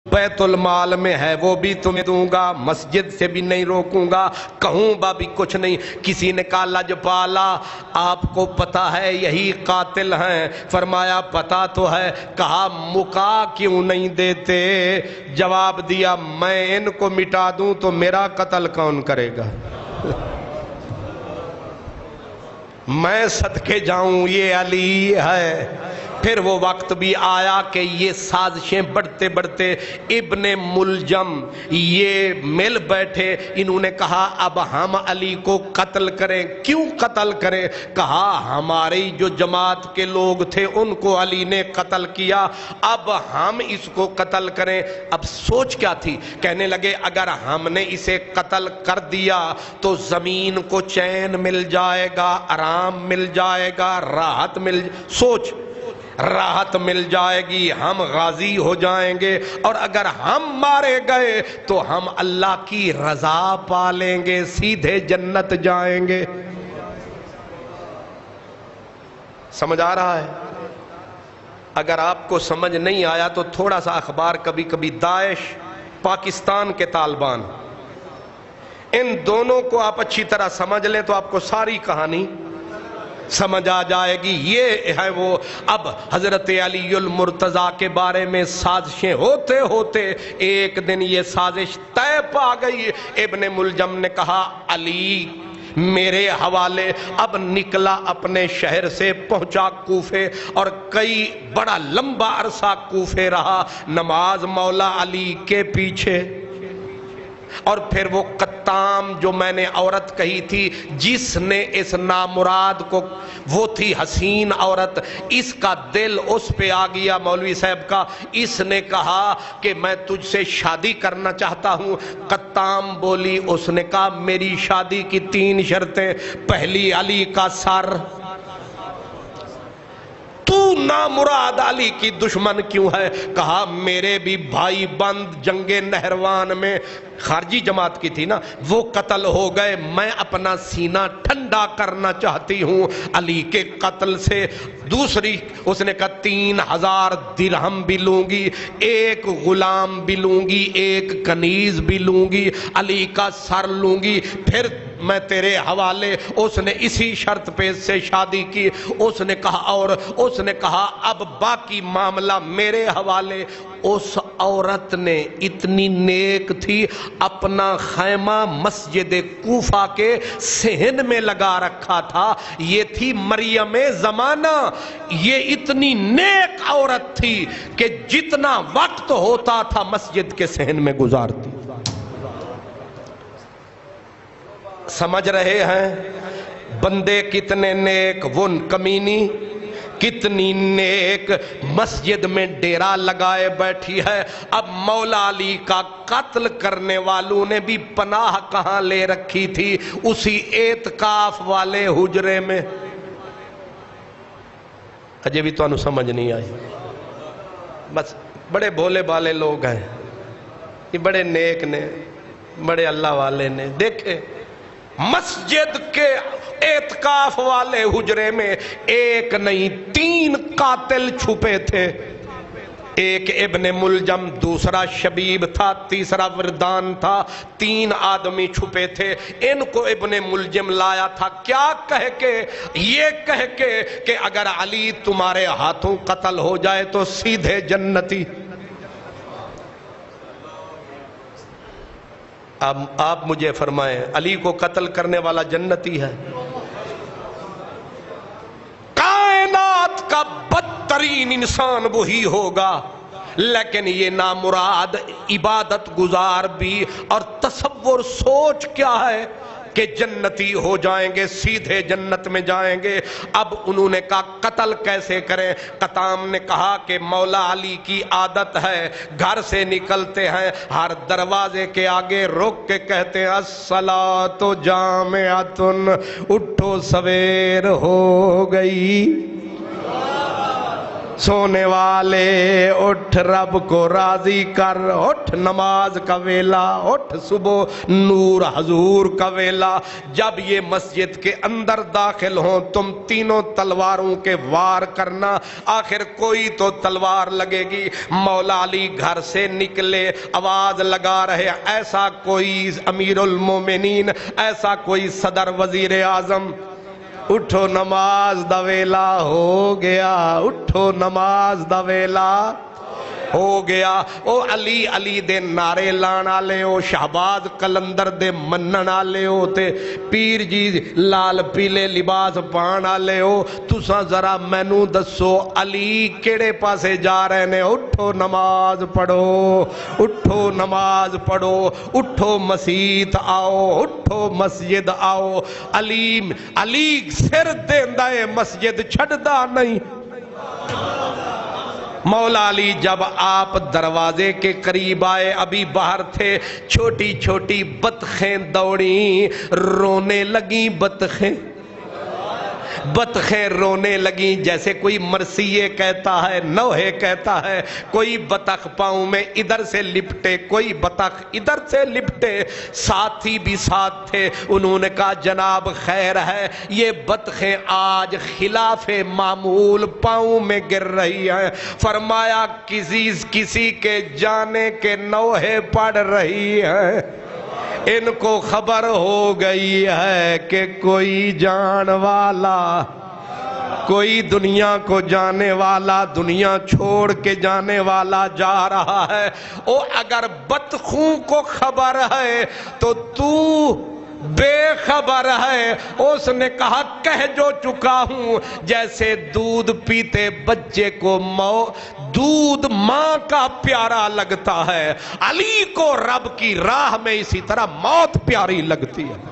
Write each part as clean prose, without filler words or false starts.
بیت المال میں ہے وہ بھی تمہیں دوں گا، مسجد سے بھی نہیں روکوں گا، کہوں با بھی کچھ نہیں۔ کسی نے کہا لجپالا آپ کو پتا ہے یہی قاتل ہیں؟ فرمایا پتا تو ہے۔ کہا مکا کیوں نہیں دیتے؟ جواب دیا میں ان کو مٹا دوں تو میرا قتل کون کرے گا؟ میں صدقے جاؤں یہ علی ہے۔ پھر وہ وقت بھی آیا کہ یہ سازشیں بڑھتے بڑھتے ابن ملجم یہ مل بیٹھے، انہوں نے کہا اب ہم علی کو قتل کریں۔ کیوں قتل کریں؟ کہا ہماری جو جماعت کے لوگ تھے ان کو علی نے قتل کیا، اب ہم اس کو قتل کریں۔ اب سوچ کیا تھی؟ کہنے لگے اگر ہم نے اسے قتل کر دیا تو زمین کو چین مل جائے گا، آرام مل جائے گا، راحت سوچ راحت مل جائے گی، ہم غازی ہو جائیں گے، اور اگر ہم مارے گئے تو ہم اللہ کی رضا پالیں گے، سیدھے جنت جائیں گے۔ سمجھ آ رہا ہے؟ اگر آپ کو سمجھ نہیں آیا تو تھوڑا سا اخبار کبھی کبھی داعش، پاکستان کے طالبان، ان دونوں کو آپ اچھی طرح سمجھ لیں تو آپ کو ساری کہانی سمجھ آ جائے گی۔ یہ ہے وہ اب حضرت علی المرتضیٰ کے بارے میں سازشیں ہوتے ہوتے ایک دن یہ سازش طے پا گئی۔ ابن ملجم نے کہا علی میرے حوالے، اب نکلا اپنے شہر سے پہنچا کوفے، اور کئی بڑا لمبا عرصہ کوفے رہا، نماز مولا علی کے پیچھے۔ اور پھر وہ قطام جو میں نے عورت کہی تھی جس نے اس نامراد کو، وہ تھی حسین عورت، اس کا دل اس پہ آ گیا مولوی صاحب کا، اس نے کہا کہ میں تجھ سے شادی کرنا چاہتا ہوں۔ قطام بولی، اس نے کہا میری شادی کی 3 شرطیں، پہلی علی کا سر، تو نامراد علی کی دشمن کیوں ہے؟ کہا میرے بھی بھائی بند جنگ نہروان میں، خارجی جماعت کی تھی نا، وہ قتل ہو گئے، میں اپنا سینہ ٹھنڈا کرنا چاہتی ہوں علی کے قتل سے۔ دوسری اس نے کہا 3000 درہم بھی لوں گی، 1 غلام بھی لوں گی، 1 کنیز بھی لوں گی، علی کا سر لوں گی، پھر میں تیرے حوالے۔ اس نے اسی شرط پہ سے شادی کی۔ اس نے کہا اور اس نے کہا اب باقی معاملہ میرے حوالے۔ اس عورت نے اتنی نیک تھی، اپنا خیمہ مسجد کوفہ کے صحن میں لگا رکھا تھا، یہ تھی مریم زمانہ، یہ اتنی نیک عورت تھی کہ جتنا وقت ہوتا تھا مسجد کے صحن میں گزارتی۔ سمجھ رہے ہیں بندے کتنے نیک، وہ کمینی کتنی نیک، مسجد میں ڈیرا لگائے بیٹھی ہے۔ اب مولا علی کا قتل کرنے والوں نے بھی پناہ کہاں لے رکھی تھی؟ اسی اعتکاف والے حجرے میں۔ اجے بھی تو انہوں سمجھ نہیں آئی، بس بڑے بھولے بالے لوگ ہیں یہ، بڑے نیک نے، بڑے اللہ والے نے۔ دیکھے مسجد کے اعتکاف والے حجرے میں 1 نہیں 3 قاتل چھپے تھے، ایک ابن ملجم، دوسرا شبیب تھا، تیسرا وردان تھا، 3 آدمی چھپے تھے۔ ان کو ابن ملجم لایا تھا کیا کہہ کے؟ یہ کہہ کے کہ اگر علی تمہارے ہاتھوں قتل ہو جائے تو سیدھے جنتی۔ اب آپ مجھے فرمائیں علی کو قتل کرنے والا جنتی ہے؟ کائنات کا بدترین انسان وہی ہوگا، لیکن یہ نامراد عبادت گزار بھی، اور تصور سوچ کیا ہے کہ جنتی ہو جائیں گے، سیدھے جنت میں جائیں گے۔ اب انہوں نے کہا قتل کیسے کریں؟ قطام نے کہا کہ مولا علی کی عادت ہے، گھر سے نکلتے ہیں ہر دروازے کے آگے رک کے کہتے ہیں الصلاۃ جامعۃ، اٹھو سویر ہو گئی۔ سونے والے اٹھ رب کو راضی کر، اٹھ نماز کا ویلا، اٹھ صبح نور حضور کا ویلا۔ جب یہ مسجد کے اندر داخل ہوں تم تینوں تلواروں کے وار کرنا، آخر کوئی تو تلوار لگے گی۔ مولا علی گھر سے نکلے، آواز لگا رہے، ایسا کوئی امیر المومنین، ایسا کوئی صدر وزیر اعظم، اٹھو نماز دا ویلا ہو گیا، اٹھو نماز دا ویلا ہو گیا۔ او علی علی دے نعرے لان آلے ہو، شہباز کلندر دے منن آلے ہو، تے پیر جی لال پیلے لباس پان آلے ہو، تساں ذرا مینوں دسو علی کیڑے پاسے جا رہے نے؟ اٹھو نماز پڑھو، اٹھو نماز پڑھو، اٹھو مسجد آؤ، اٹھو مسجد آؤ۔ علی سر دیندا ہے، مسجد چھڑدا نہیں۔ مولا علی جب آپ دروازے کے قریب آئے، ابھی باہر تھے، چھوٹی چھوٹی بطخیں دوڑیں، رونے لگیں بطخیں رونے لگیں، جیسے کوئی مرثیے کہتا ہے، نوحے کہتا ہے، کوئی بطخ پاؤں میں ادھر سے لپٹے، کوئی بطخ ادھر سے لپٹے۔ ساتھی بھی ساتھ تھے، انہوں نے کہا جناب خیر ہے، یہ بطخیں آج خلاف معمول پاؤں میں گر رہی ہیں۔ فرمایا کسی کے جانے کے نوحے پڑ رہی ہیں، ان کو خبر ہو گئی ہے کہ کوئی جان والا، کوئی دنیا کو جانے والا، دنیا چھوڑ کے جانے والا جا رہا ہے۔ او اگر بطخوں کو خبر ہے تو بے خبر ہے۔ اس نے کہا کہہ جو چکا ہوں، جیسے دودھ پیتے بچے کو دودھ ماں کا پیارا لگتا ہے، علی کو رب کی راہ میں اسی طرح موت پیاری لگتی ہے۔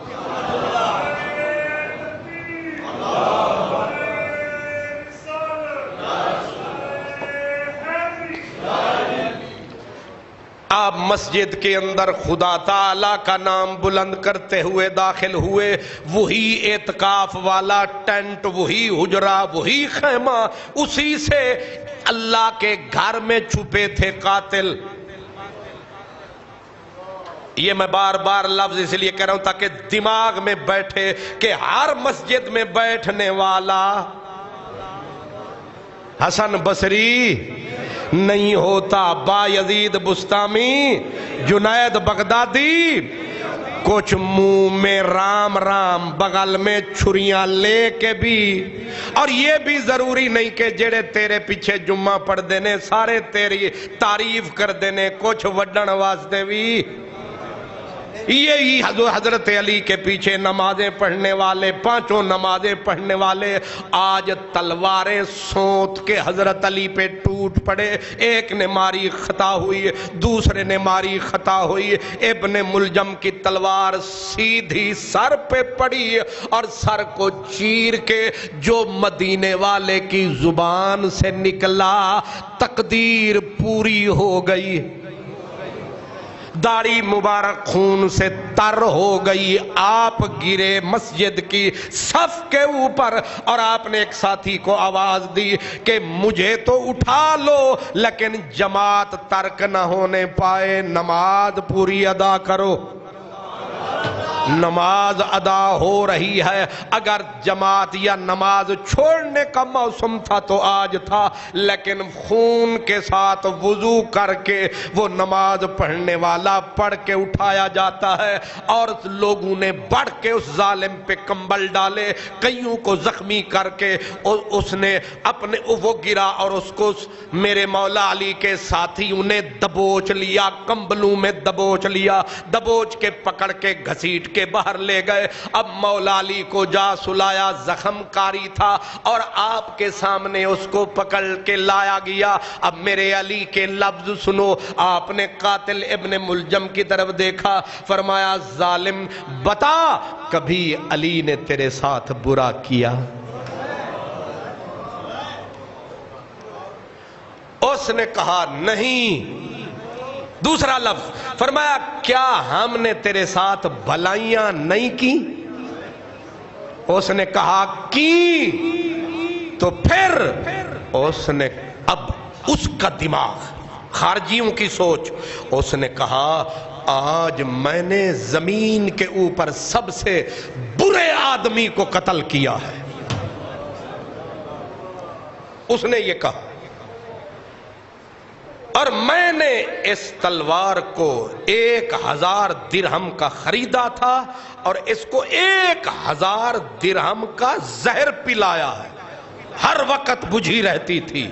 آپ مسجد کے اندر خدا تعالیٰ کا نام بلند کرتے ہوئے داخل ہوئے، وہی اعتکاف والا ٹینٹ، وہی حجرہ، وہی خیمہ، اسی سے اللہ کے گھر میں چھپے تھے قاتل۔ یہ میں بار بار لفظ اس لیے کہہ رہا ہوں تاکہ دماغ میں بیٹھے کہ ہر مسجد میں بیٹھنے والا حسن بصری نہیں ہوتا، با یزید بستامی، جنید بغدادی، کچھ منہ میں رام رام، بغل میں چھریاں لے کے بھی، اور یہ بھی ضروری نہیں کہ جڑے تیرے پیچھے جمعہ پڑھ دینے سارے تیری تعریف کر دینے، کچھ وڈن واسطے بھی۔ یہی حضرت علی کے پیچھے نمازیں پڑھنے والے، پانچوں نمازیں پڑھنے والے آج تلواریں سونت کے حضرت علی پہ ٹوٹ پڑے۔ ایک نے ماری خطا ہوئی، دوسرے نے ماری خطا ہوئی، ابن ملجم کی تلوار سیدھی سر پہ پڑی اور سر کو چیر کے جو مدینے والے کی زبان سے نکلا تقدیر پوری ہو گئی، داڑھی مبارک خون سے تر ہو گئی۔ آپ گرے مسجد کی صف کے اوپر اور آپ نے ایک ساتھی کو آواز دی کہ مجھے تو اٹھا لو لیکن جماعت ترک نہ ہونے پائے، نماز پوری ادا کرو۔ نماز ادا ہو رہی ہے، اگر جماعت یا نماز چھوڑنے کا موسم تھا تو آج تھا، لیکن خون کے ساتھ وضو کر کے وہ نماز پڑھنے والا پڑھ کے اٹھایا جاتا ہے، اور لوگوں نے بڑھ کے اس ظالم پہ کمبل ڈالے، کئیوں کو زخمی کر کے اس نے اپنے وہ گرا اور اس کو میرے مولا علی کے ساتھیوں نے دبوچ لیا، کمبلوں میں دبوچ لیا، دبوچ کے پکڑ کے گھسیٹ کے باہر لے گئے۔ اب مولا علی کو جا سلایا، زخم کاری تھا اور آپ کے سامنے اس کو پکڑ کے لایا گیا۔ اب میرے علی کے لفظ سنو، آپ نے قاتل ابن ملجم کی طرف دیکھا، فرمایا ظالم بتا کبھی علی نے تیرے ساتھ برا کیا؟ اس نے کہا نہیں۔ دوسرا لفظ فرمایا کیا ہم نے تیرے ساتھ بھلائیاں نہیں کی؟ اس نے کہا کی۔ تو پھر اس نے اس کا دماغ، خارجیوں کی سوچ. اس نے کہا آج میں نے زمین کے اوپر سب سے برے آدمی کو قتل کیا ہے. اس نے یہ کہا، اور میں نے اس تلوار کو 1000 درہم کا خریدا تھا اور اس کو 1000 درہم کا زہر پلایا ہے. ہر وقت بجھی رہتی تھی.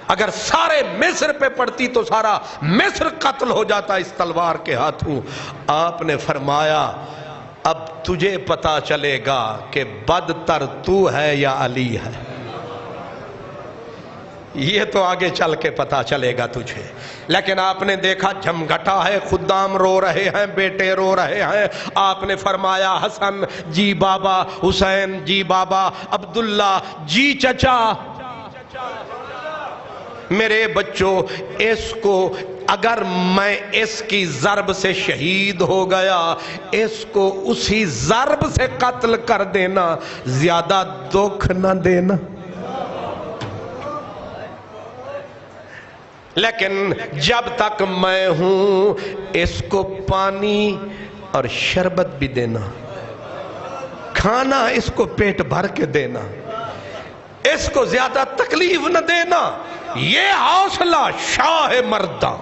اگر سارے مصر پہ پڑتی تو سارا مصر قتل ہو جاتا اس تلوار کے ہاتھوں. آپ نے فرمایا اب تجھے پتا چلے گا کہ بدتر تو ہے یا علی ہے. یہ تو آگے چل کے پتا چلے گا تجھے. لیکن آپ نے دیکھا جھمگھٹا ہے، خدام رو رہے ہیں، بیٹے رو رہے ہیں. آپ نے فرمایا حسن جی بابا، حسین جی بابا، عبداللہ جی چچا، میرے بچوں اس کو اگر میں اس کی ضرب سے شہید ہو گیا، اس کو اسی ضرب سے قتل کر دینا، زیادہ دکھ نہ دینا. لیکن جب تک میں ہوں اس کو پانی اور شربت بھی دینا، کھانا اس کو پیٹ بھر کے دینا، اس کو زیادہ تکلیف نہ دینا. یہ حوصلہ شاہ مرداں.